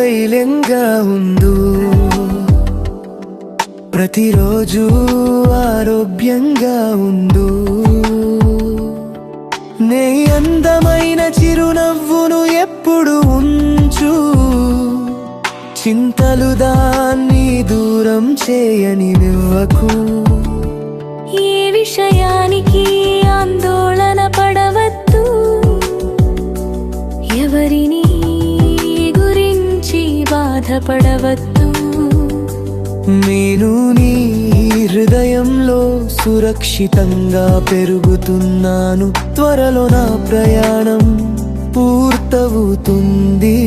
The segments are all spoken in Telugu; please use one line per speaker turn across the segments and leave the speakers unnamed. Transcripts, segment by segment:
ధైర్యంగా ఉండు, ప్రతిరోజు ఆరోగ్యంగా ఉండు. నీ అందమైన చిరునవ్వును ఎప్పుడు ఉంచు, చింతలు దాన్ని దూరం చేయనివ్వకు.
ఏ విషయానికి ఆందోళన పడవద్దు, ఎవరిని గురించి బాధపడవద్దు.
నేను నీ హృదయంలో సురక్షితంగా పెరుగుతున్నాను. త్వరలో నా ప్రయాణం పూర్తవుతుంది.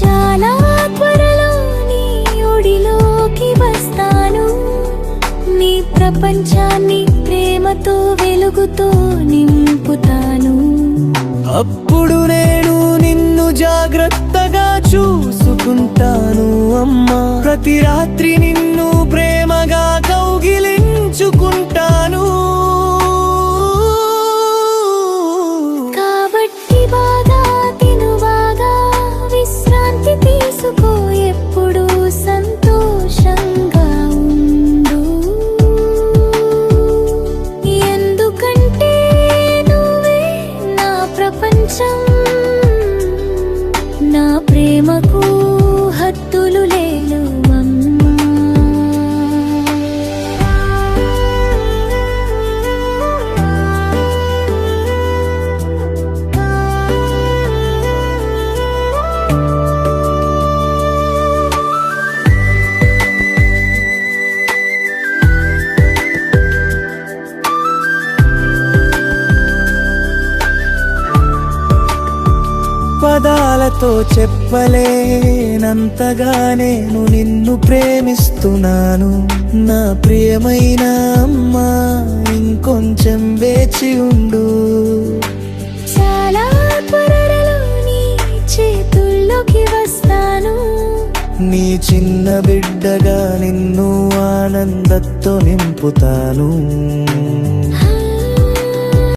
చాలా త్వరలో నీ ఒడిలోకి వస్తాను. నీ ప్రపంచాన్ని ప్రేమతో వెలుగుతో నింపుతాను.
అప్పుడు నేను నిన్ను జాగ్రత్తగా చూసుకుంటాను అమ్మా. ప్రతి రాత్రి నిన్ను ప్రేమగా కౌగిలించుకుంటాను.
కాబట్టి బాగా తిను, బాగా విశ్రాంతి తీసుకో, ఎప్పుడు సంతోషంగా ఉండు. ఎందుకంటే నువ్వే నా ప్రపంచం. నా ప్రేమకు హద్దులు లేవు అమ్మా.
పదాలతో చెప్పలేనంతగా నేను నిన్ను ప్రేమిస్తున్నాను. నా ప్రియమైన అమ్మా, ఇంకొంచెం వేచి ఉండు.
చాలా త్వరలో నీ చేతుల్లోకి వస్తాను.
నీ చిన్న బిడ్డగా నిన్ను ఆనందంతో నింపుతాను.